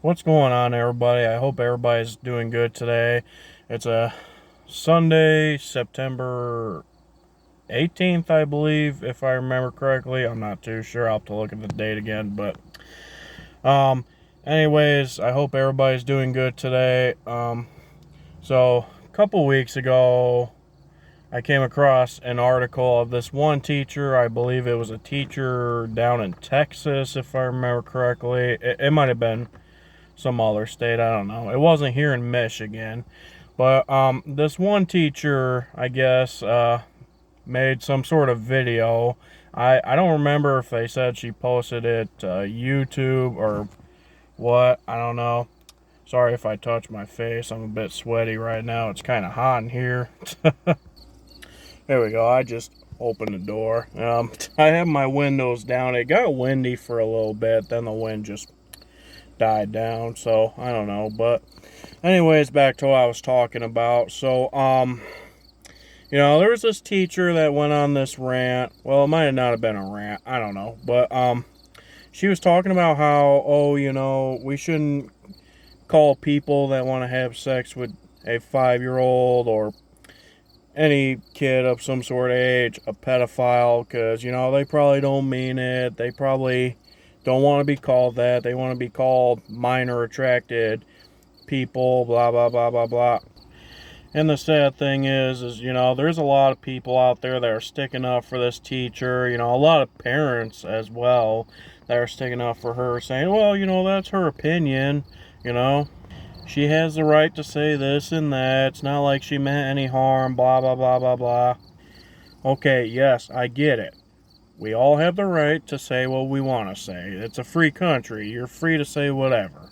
What's going on, everybody? I hope everybody's doing good today. It's a Sunday, September 18th, I believe, if I remember correctly. I'm not too sure. I'll have to look at the date again. But, um, anyways, I hope everybody's doing good today. So, a couple weeks ago, I came across an article of this one teacher. I believe it was a teacher down in Texas, if I remember correctly. It might have been some other state. I don't know. It wasn't here in Michigan, but this one teacher, I guess, made some sort of video. I don't remember if they said she posted it to YouTube or what. I don't know. Sorry if I touch my face. I'm a bit sweaty right now. It's kind of hot in here. There we go. I just opened the door. I have my windows down. It got windy for a little bit. Then the wind just died down, so I don't know. But anyways, back to what I was talking about. So there was this teacher that went on this rant. Well, it might not have been a rant, I don't know. But she was talking about how, we shouldn't call people that want to have sex with a 5-year-old or any kid of some sort of age a pedophile, because they probably don't mean it. They probably don't want to be called that. They want to be called minor attracted people, blah, blah, blah, blah, blah. And the sad thing is, there's a lot of people out there that are sticking up for this teacher. A lot of parents as well that are sticking up for her, saying, well, that's her opinion. She has the right to say this and that. It's not like she meant any harm, blah, blah, blah, blah, blah. Okay, yes, I get it. We all have the right to say what we want to say. It's a free country. You're free to say whatever.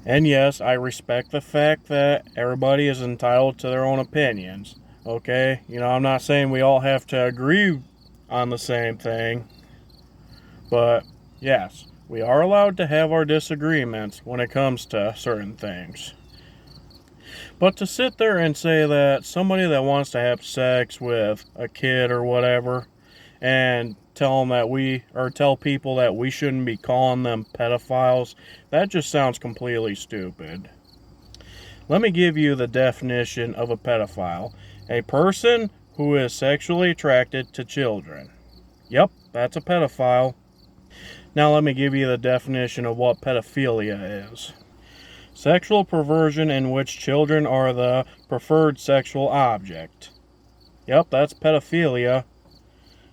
And yes, I respect the fact that everybody is entitled to their own opinions. Okay? I'm not saying we all have to agree on the same thing. But yes, we are allowed to have our disagreements when it comes to certain things. But to sit there and say that somebody that wants to have sex with a kid or whatever, and tell people that we shouldn't be calling them pedophiles, that just sounds completely stupid. Let me give you the definition of a pedophile: a person who is sexually attracted to children. Yep, that's a pedophile. Now let me give you the definition of what pedophilia is: sexual perversion in which children are the preferred sexual object. Yep, that's pedophilia.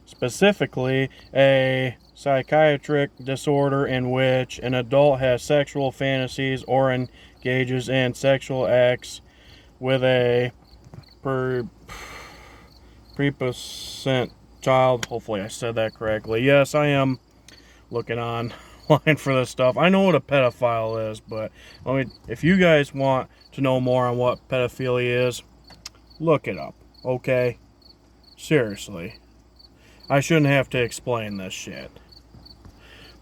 Specifically, a psychiatric disorder in which an adult has sexual fantasies or engages in sexual acts with a prepubescent child. Hopefully I said that correctly. Yes, I am looking online for this stuff. I know what a pedophile is, but if you guys want to know more on what pedophilia is, look it up, okay? Seriously. I shouldn't have to explain this shit.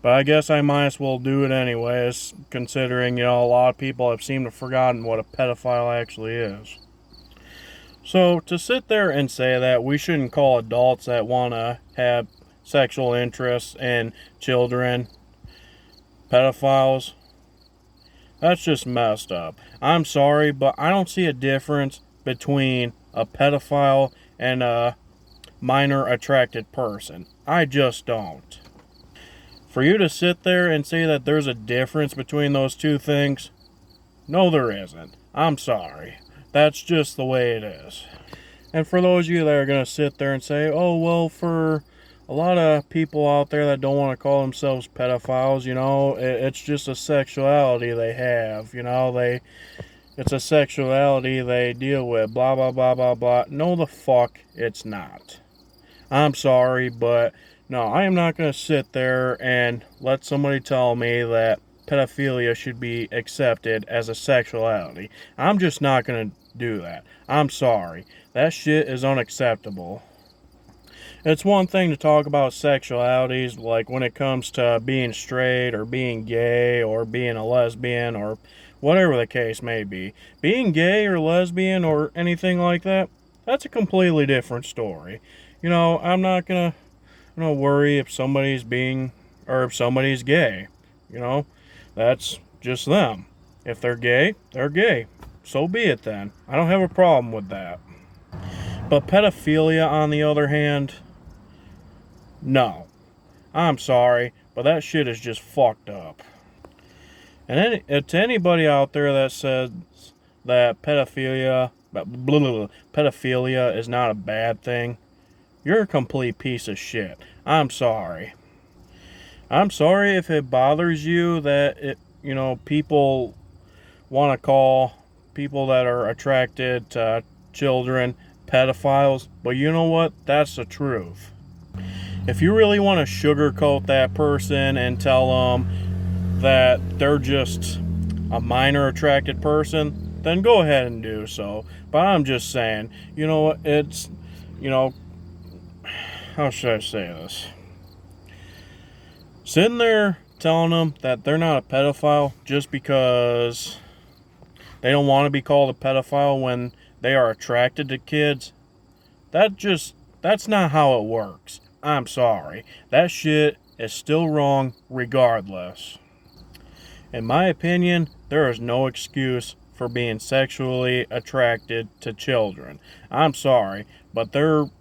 But I guess I might as well do it anyways, considering, a lot of people have seemed to have forgotten what a pedophile actually is. So, to sit there and say that we shouldn't call adults that want to have sexual interests in children pedophiles, that's just messed up. I'm sorry, but I don't see a difference between a pedophile and a minor attracted person. I just don't. For you to sit there and say that there's a difference between those two things, no, there isn't. I'm sorry. That's just the way it is. And for those of you that are going to sit there and say, oh, well, for a lot of people out there that don't want to call themselves pedophiles, it's just a sexuality they have. It's a sexuality they deal with, blah, blah, blah, blah, blah. No, the fuck it's not. I'm sorry, but no, I am not going to sit there and let somebody tell me that pedophilia should be accepted as a sexuality. I'm just not going to do that. I'm sorry. That shit is unacceptable. It's one thing to talk about sexualities, like when it comes to being straight or being gay or being a lesbian or whatever the case may be. Being gay or lesbian or anything like that, that's a completely different story. I'm not gonna worry if somebody's being or if somebody's gay. That's just them. If they're gay, they're gay. So be it then. I don't have a problem with that. But pedophilia, on the other hand, no. I'm sorry, but that shit is just fucked up. And to anybody out there that says that pedophilia is not a bad thing, you're a complete piece of shit. I'm sorry. I'm sorry if it bothers you that people want to call people that are attracted to children pedophiles, but you know what? That's the truth. If you really want to sugarcoat that person and tell them that they're just a minor attracted person, then go ahead and do so. But I'm just saying, it's, how should I say this? Sitting there telling them that they're not a pedophile just because they don't want to be called a pedophile when they are attracted to kids, that's not how it works. I'm sorry. That shit is still wrong regardless. In my opinion, there is no excuse for being sexually attracted to children. I'm sorry, but there's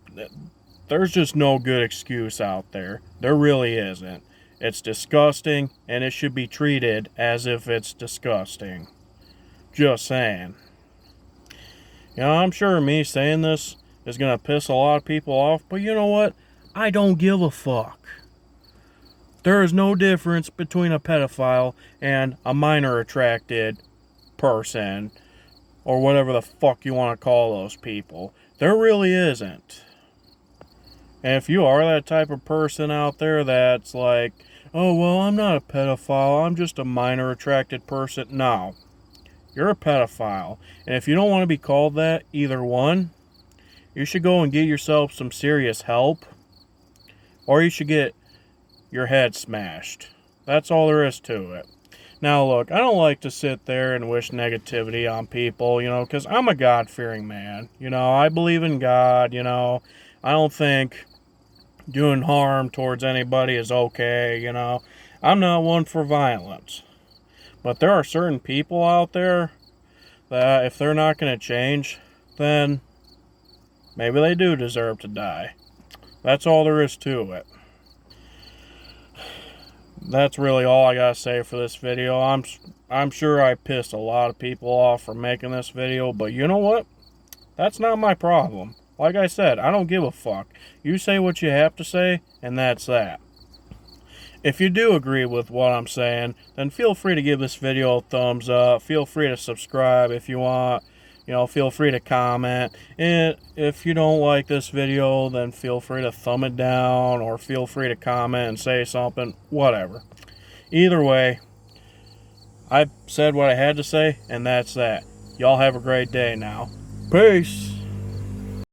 just no good excuse out there. There really isn't. It's disgusting, and it should be treated as if it's disgusting. Just saying. I'm sure me saying this is going to piss a lot of people off, but you know what? I don't give a fuck. There is no difference between a pedophile and a minor attracted person, or whatever the fuck you want to call those people. There really isn't. And if you are that type of person out there that's like, oh, well, I'm not a pedophile, I'm just a minor attracted person. No. You're a pedophile. And if you don't want to be called that, either one, you should go and get yourself some serious help, or you should get your head smashed. That's all there is to it. Now, look, I don't like to sit there and wish negativity on people, because I'm a God-fearing man. I believe in God, I don't think doing harm towards anybody is okay, I'm not one for violence. But there are certain people out there that if they're not going to change, then maybe they do deserve to die. That's all there is to it. That's really all I gotta say for this video. I'm sure I pissed a lot of people off for making this video, but you know what? That's not my problem. Like I said, I don't give a fuck. You say what you have to say, and that's that. If you do agree with what I'm saying, then feel free to give this video a thumbs up. Feel free to subscribe if you want. Feel free to comment. And if you don't like this video, then feel free to thumb it down, or feel free to comment and say something, whatever. Either way, I said what I had to say, and that's that. Y'all have a great day now. Peace.